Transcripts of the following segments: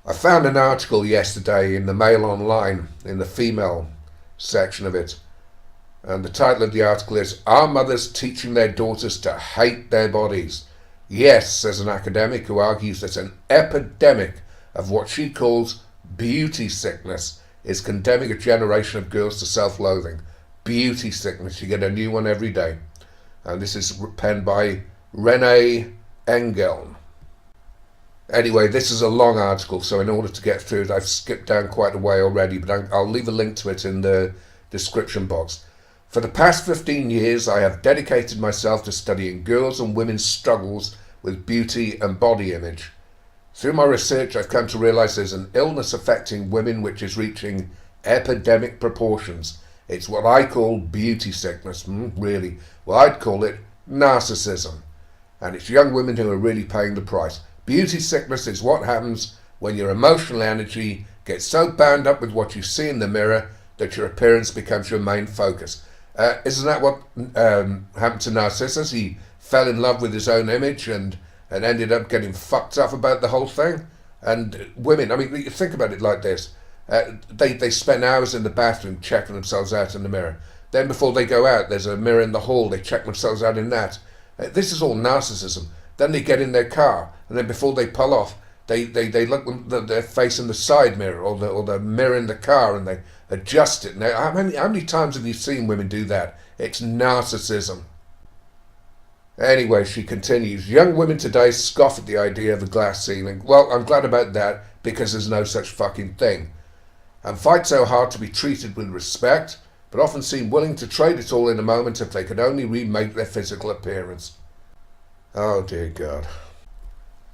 I found an article yesterday in the Mail Online, in the female section of it, and the title of the article is "Are Mothers Teaching Their Daughters to Hate Their Bodies?" Yes, says an academic who argues that an epidemic of what she calls beauty sickness is condemning a generation of girls to self-loathing. Beauty sickness, you get a new one every day. And this is penned by Renee Engel. Anyway, this is a long article, so in order to get through it, I've skipped down quite a way already, but I'll leave a link to it in the description box. For the past 15 years, I have dedicated myself to studying girls' and women's struggles with beauty and body image. Through my research, I've come to realize there's an illness affecting women which is reaching epidemic proportions. It's what I call beauty sickness. Really? Well, I'd call it narcissism. And it's young women who are really paying the price. Beauty sickness is what happens when your emotional energy gets so bound up with what you see in the mirror that your appearance becomes your main focus. Isn't that what happened to Narcissus? He fell in love with his own image and ended up getting fucked up about the whole thing. And women, I mean, think about it like this. They spend hours in the bathroom checking themselves out in the mirror. Then before they go out, there's a mirror in the hall. They check themselves out in that. This is all narcissism. Then they get in their car, and then before they pull off, they look their face in the side mirror or the mirror in the car, and they adjust it. Now, how many times have you seen women do that? It's narcissism. Anyway, she continues, young women today scoff at the idea of a glass ceiling. Well, I'm glad about that, because there's no such fucking thing. And fight so hard to be treated with respect, but often seem willing to trade it all in a moment if they could only remake their physical appearance. Oh dear God.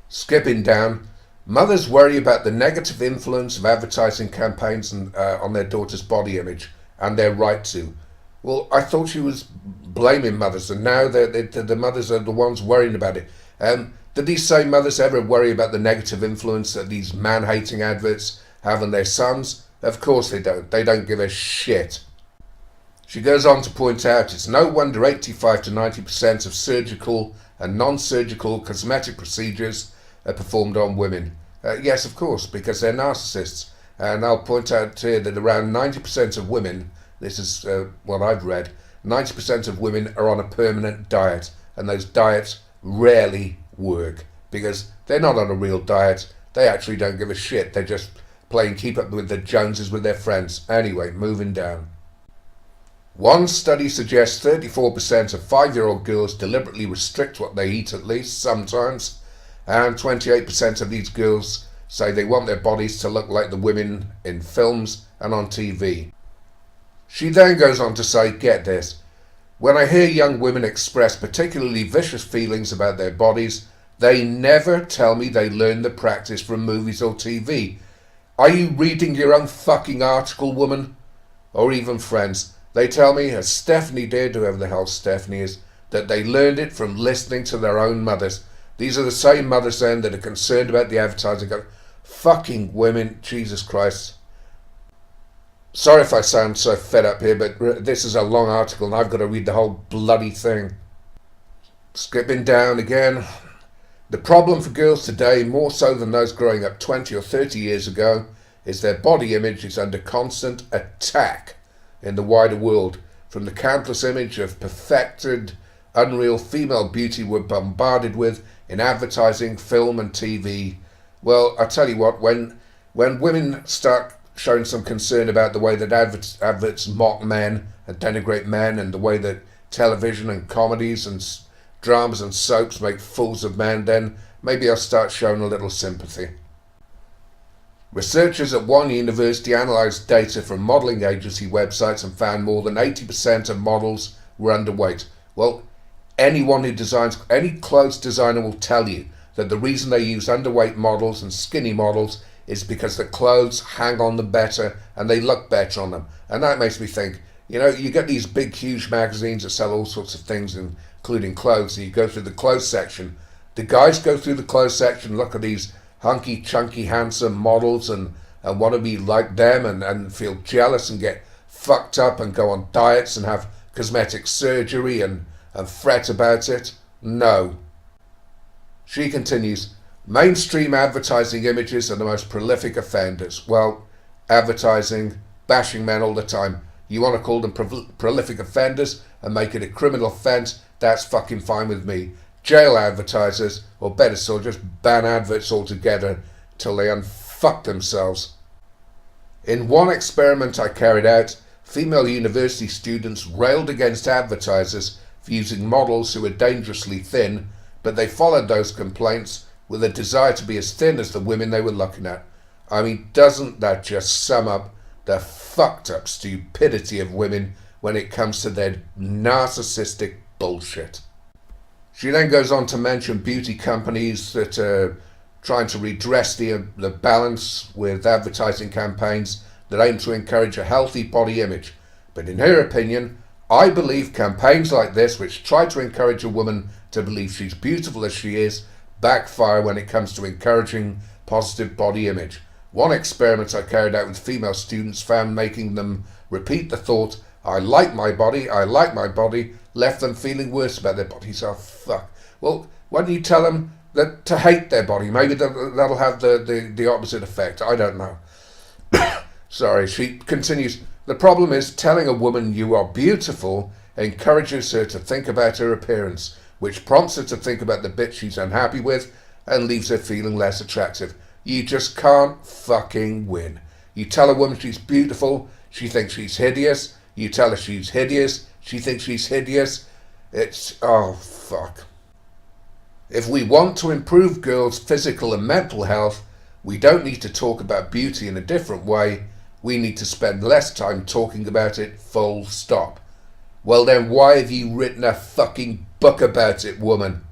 Skipping down, mothers worry about the negative influence of advertising campaigns on their daughter's body image, and they're right to. Well, I thought she was blaming mothers, and now the mothers are the ones worrying about it. Did these same mothers ever worry about the negative influence that these man-hating adverts have on their sons? Of course they don't. They don't give a shit. She goes on to point out it's no wonder 85 to 90% of surgical and non-surgical cosmetic procedures are performed on women. Yes, of course, because they're narcissists. And I'll point out here that around 90% of women, this is what I've read, 90% of women are on a permanent diet, and those diets rarely work because they're not on a real diet. They actually don't give a shit. They're just playing keep up with the Joneses with their friends. Anyway, moving down. One study suggests 34% of 5-year-old girls deliberately restrict what they eat at least sometimes, and 28% of these girls say they want their bodies to look like the women in films and on TV. She then goes on to say, get this, when I hear young women express particularly vicious feelings about their bodies, they never tell me they learned the practice from movies or TV. Are you reading your own fucking article, woman? Or even friends? They tell me, as Stephanie did, whoever the hell Stephanie is, that they learned it from listening to their own mothers. These are the same mothers then that are concerned about the advertising. Fucking women, Jesus Christ. Sorry if I sound so fed up here, but this is a long article and I've got to read the whole bloody thing. Skipping down again. The problem for girls today, more so than those growing up 20 or 30 years ago, is their body image is under constant attack in the wider world, from the countless image of perfected, unreal female beauty we're bombarded with in advertising, film and TV. Well, I tell you what, when women start showing some concern about the way that adverts mock men and denigrate men, and the way that television and comedies and dramas and soaps make fools of men, then maybe I'll start showing a little sympathy. Researchers at one university analysed data from modelling agency websites and found more than 80% of models were underweight. Well, anyone who designs, any clothes designer will tell you that the reason they use underweight models and skinny models is because the clothes hang on them better and they look better on them. And that makes me think, you know, you get these big, huge magazines that sell all sorts of things, including clothes, and you go through the clothes section. The guys go through the clothes section, look at these hunky, chunky, handsome models and want to be like them and feel jealous and get fucked up and go on diets and have cosmetic surgery and fret about it. No. She continues, Mainstream advertising images are the most prolific offenders. Well, advertising, bashing men all the time. You want to call them prolific offenders and make it a criminal offence, that's fucking fine with me. Jail advertisers, or better still, just ban adverts altogether till they unfuck themselves. In one experiment I carried out, female university students railed against advertisers for using models who were dangerously thin, but they followed those complaints with a desire to be as thin as the women they were looking at. I mean, doesn't that just sum up the fucked up stupidity of women when it comes to their narcissistic bullshit? She then goes on to mention beauty companies that are trying to redress the balance with advertising campaigns that aim to encourage a healthy body image. But in her opinion, I believe campaigns like this, which try to encourage a woman to believe she's beautiful as she is, backfire when it comes to encouraging positive body image. One experiment I carried out with female students found making them repeat the thought, I like my body, left them feeling worse about their bodies. Oh, fuck. Well, why don't you tell them that to hate their body? Maybe that'll have the opposite effect. I don't know. Sorry, she continues. The problem is telling a woman you are beautiful encourages her to think about her appearance, which prompts her to think about the bit she's unhappy with and leaves her feeling less attractive. You just can't fucking win. You tell a woman she's beautiful, she thinks she's hideous. You tell her she's hideous, she thinks she's hideous. Oh, fuck. If we want to improve girls' physical and mental health, we don't need to talk about beauty in a different way. We need to spend less time talking about it, full stop. Well then, why have you written a fucking book about it, woman?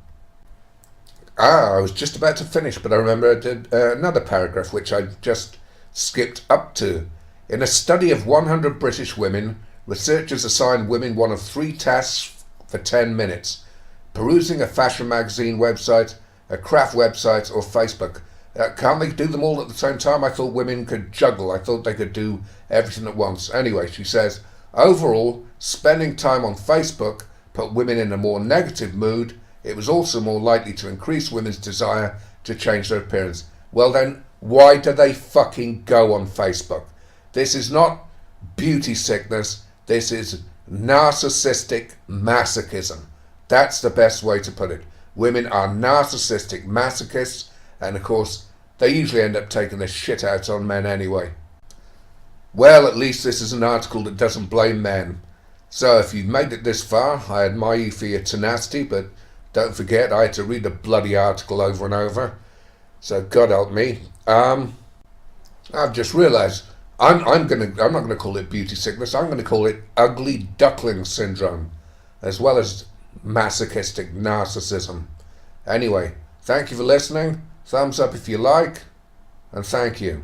I was just about to finish, but I remember I did another paragraph which I just skipped up to. In a study of 100 British women, researchers assigned women one of 3 tasks for 10 minutes. Perusing a fashion magazine website, a craft website, or Facebook. Can't they do them all at the same time? I thought women could juggle. I thought they could do everything at once. Anyway, she says, overall, spending time on Facebook put women in a more negative mood. It was also more likely to increase women's desire to change their appearance. Well then, why do they fucking go on Facebook? This is not beauty sickness. This is narcissistic masochism. That's the best way to put it. Women are narcissistic masochists, and of course, they usually end up taking the shit out on men anyway. Well, at least this is an article that doesn't blame men. So if you've made it this far, I admire you for your tenacity, but don't forget I had to read the bloody article over and over. So God help me. I've just realised I'm not gonna call it beauty sickness. I'm gonna call it ugly duckling syndrome, as well as masochistic narcissism. Anyway, thank you for listening. Thumbs up if you like, and thank you.